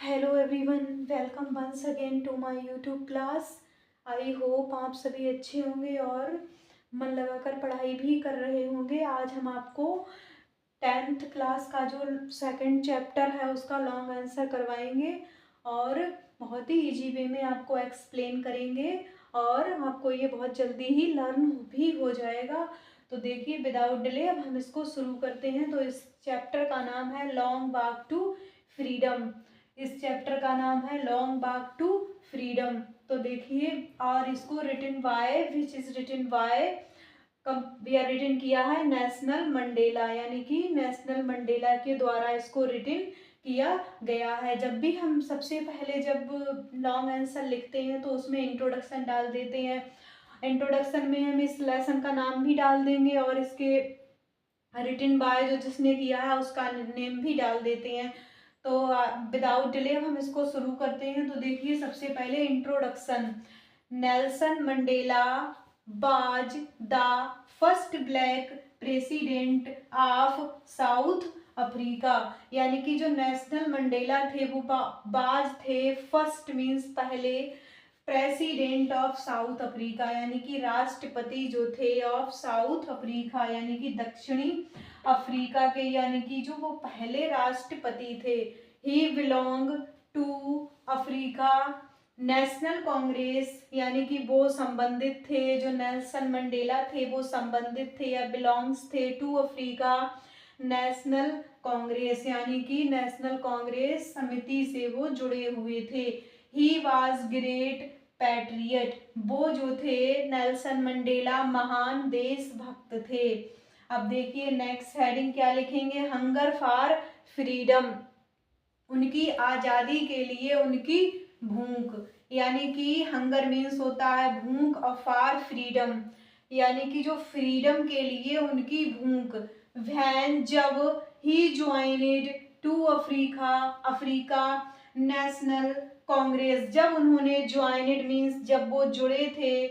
Hello everyone, welcome once again to my YouTube class. I hope आप सभी अच्छे होंगे और मन लगाकर पढ़ाई भी कर रहे होंगे। आज हम आपको 10th क्लास का जो सेकंड चैप्टर है उसका लॉन्ग आंसर करवाएंगे और बहुत ही इजी वे में आपको एक्सप्लेन करेंगे और आपको ये बहुत जल्दी ही लर्न भी हो जाएगा। तो देखिए, विदाउट डिले अब हम इसको शुरू करते हैं। तो इस चैप्टर का नाम है लॉन्ग वॉक टू फ्रीडम। इस चैप्टर का नाम है लॉन्ग वॉक टू फ्रीडम। तो देखिए, और इसको written by which is written by written किया है नेशनल मंडेला, यानी कि नेशनल मंडेला के द्वारा इसको रिटन किया गया है। जब भी हम सबसे पहले जब लॉन्ग आंसर लिखते हैं तो उसमें इंट्रोडक्शन डाल देते हैं। इंट्रोडक्शन में हम इस लेसन का नाम भी डाल देंगे और इसके रिटन बाय जो जिसने किया है उसका नेम भी डाल देते हैं। तो विदाउट डिले हम इसको शुरू करते हैं। तो देखिए, सबसे पहले introduction. Nelson Mandela was the first black president of south Africa, यानी कि जो नेशनल मंडेला थे वो बाज थे, फर्स्ट मीन्स पहले, प्रेसिडेंट ऑफ साउथ अफ्रीका यानी कि राष्ट्रपति जो थे, ऑफ साउथ अफ्रीका यानी कि दक्षिणी अफ्रीका के, यानी कि जो वो पहले राष्ट्रपति थे। He belong to Africa national congress, यानी कि वो संबंधित थे, जो नेल्सन मंडेला थे वो संबंधित थे या बिलोंग्स थे टू अफ्रीका नेशनल कांग्रेस, यानी कि नेशनल कांग्रेस समिति से वो जुड़े हुए थे। ही वॉज ग्रेट पैट्रियट, वो जो थे नेल्सन मंडेला महान देशभक्त थे। अब देखिए नेक्स्ट हेडिंग क्या लिखेंगे, हंगर फॉर फ्रीडम, उनकी आज़ादी के लिए उनकी भूख, यानी कि हंगर मीन्स होता है भूख और फॉर फ्रीडम यानी कि जो फ्रीडम के लिए उनकी भूख। वैन जब ही joined to Africa national Congress, जब उन्होंने ज्वाइनेड मीन्स जब वो जुड़े थे,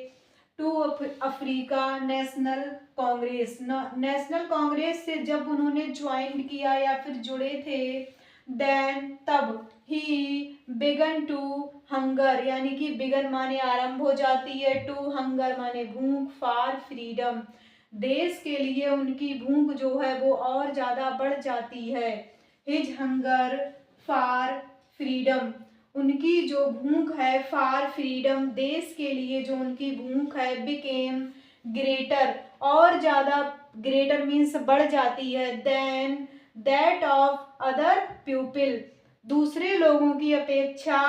to Africa national Congress, National Congress से जब उन्होंने ज्वाइन किया या फिर जुड़े थे, देन तब ही बिगन टू हंगर, यानी कि बिगन माने आरंभ हो जाती है, टू हंगर माने भूख, फॉर फ्रीडम देश के लिए उनकी भूख जो है वो और ज्यादा बढ़ जाती है। हिज हंगर फॉर फ्रीडम, उनकी जो भूख है फॉर फ्रीडम देश के लिए जो उनकी भूख है, बिकेम ग्रेटर, और ज्यादा, ग्रेटर मीन्स बढ़ जाती है, then that of other people, दूसरे लोगों की अपेक्षा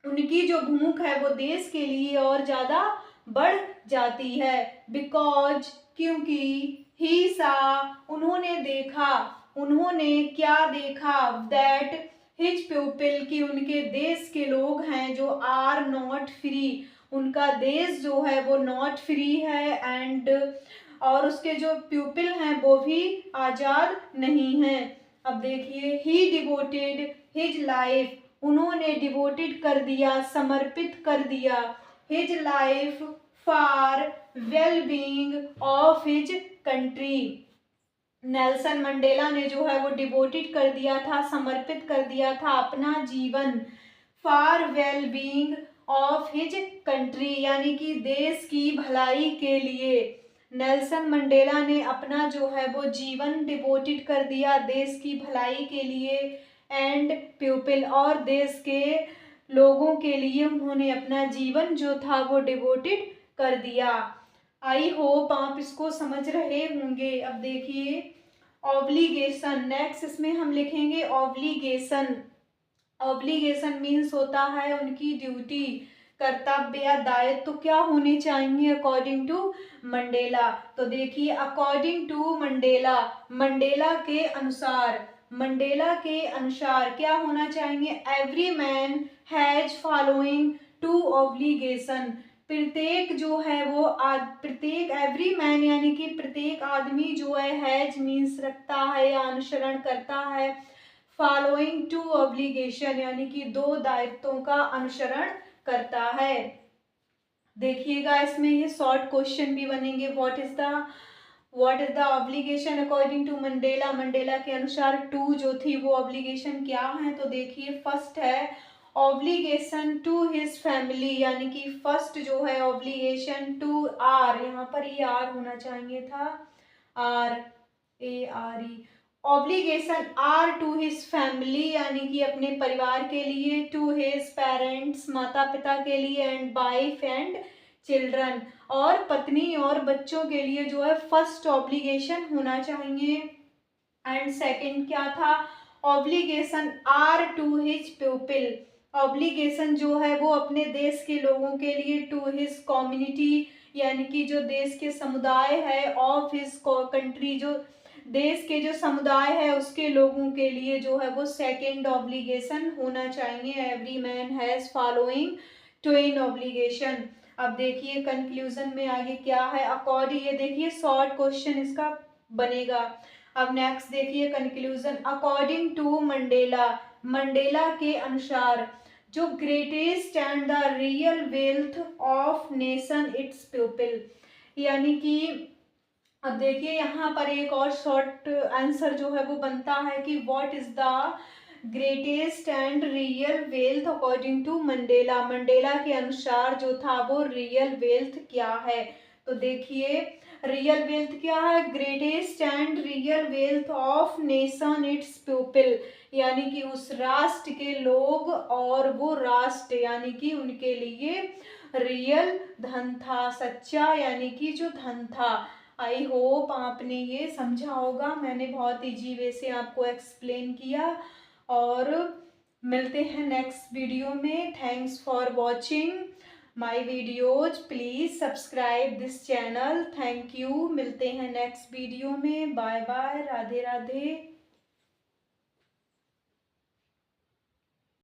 उनकी जो भूख है वो देश के लिए और ज्यादा बढ़ जाती है। बिकॉज, क्योंकि, ही सा, उन्होंने देखा, उन्होंने क्या देखा, दैट हिज पीपल, की उनके देश के लोग हैं जो आर नॉट फ्री, उनका देश जो है वो नॉट फ्री है, एंड और उसके जो पीपल हैं वो भी आजाद नहीं हैं। अब देखिए, ही डिवोटेड हिज लाइफ, उन्होंने डिवोटेड कर दिया, समर्पित कर दिया, his life for well being of his country, Nelson Mandela ने जो है वो डिवोटेड कर दिया था, समर्पित कर दिया था अपना जीवन, for well being of his country, यानी कि देश की भलाई के लिए। नेल्सन मंडेला ने अपना जो है वो जीवन डिवोटेड कर दिया देश की भलाई के लिए, एंड पीपल, और देश के लोगों के लिए उन्होंने अपना जीवन जो था वो डिवोटेड कर दिया। आई होप आप इसको समझ रहे होंगे। अब देखिए ऑब्लिगेशन, नेक्स्ट इसमें हम लिखेंगे ऑब्लिगेशन। ऑब्लिगेशन मीन्स होता है उनकी ड्यूटी, कर्तव्य या दायित्व तो क्या होने चाहिए अकॉर्डिंग टू मंडेला। तो देखिए, अकॉर्डिंग टू मंडेला, मंडेला के अनुसार, मंडेला के अनुसार क्या होना चाहिए, every man has following to obligation, प्रत्येक जो है वो प्रत्येक, एवरी मैन यानी कि प्रत्येक आदमी जो है, हैज मीन्स रखता है या अनुसरण करता है, फॉलोइंग टू ऑब्लिगेशन यानी कि दो दायित्वों का अनुसरण करता है। देखिएगा इसमें ये शॉर्ट क्वेश्चन भी बनेंगे। What is the what is the obligation according to Mandela, Mandela के अनुसार टू जो थी वो ऑब्लिगेशन क्या है, तो देखिए फर्स्ट है ऑब्लिगेशन टू हिज फैमिली, यानी कि फर्स्ट जो है ऑब्लिगेशन टू आर, यहाँ पर ये आर होना चाहिए था, R A R E, obligation are to his family यानी कि अपने परिवार के लिए, टू हिज पेरेंट्स माता पिता के लिए, एंड वाइफ एंड चिल्ड्रन और पत्नी और बच्चों के लिए जो है फर्स्ट ऑब्लिगेशन होना चाहिए। एंड सेकंड क्या था, obligation are to his people, obligation जो है वो अपने देश के लोगों के लिए, टू हिज कम्युनिटी यानी कि जो देश के समुदाय है, ऑफ हिज कंट्री जो देश के जो समुदाय है उसके लोगों के लिए जो है वो सेकंड ऑब्लिगेशन होना चाहिए। Every man has following Twain obligation. अब देखिए कंक्लूजन में आगे क्या है, अकॉर्डिंग, ये देखिए शॉर्ट क्वेश्चन इसका बनेगा। अब नेक्स्ट देखिए conclusion, according to Mandela, Mandela के अनुसार जो greatest and the real wealth of nation it's people, यानी कि अब देखिए यहाँ पर एक और शॉर्ट आंसर जो है वो बनता है कि what is the greatest and real wealth according to Mandela, Mandela के अनुसार जो था वो रियल वेल्थ क्या है, तो देखिए रियल वेल्थ क्या है, greatest and real wealth of nation it's people, यानी कि उस राष्ट्र के लोग और वो राष्ट्र यानी कि उनके लिए रियल धन था, सच्चा यानी कि जो धन था। आई होप आपने ये समझा होगा, मैंने बहुत इजी वे से आपको एक्सप्लेन किया, और मिलते हैं नेक्स्ट वीडियो में। Thanks for watching my videos, please subscribe this channel, thank you. मिलते हैं नेक्स्ट वीडियो में, बाय बाय, राधे राधे।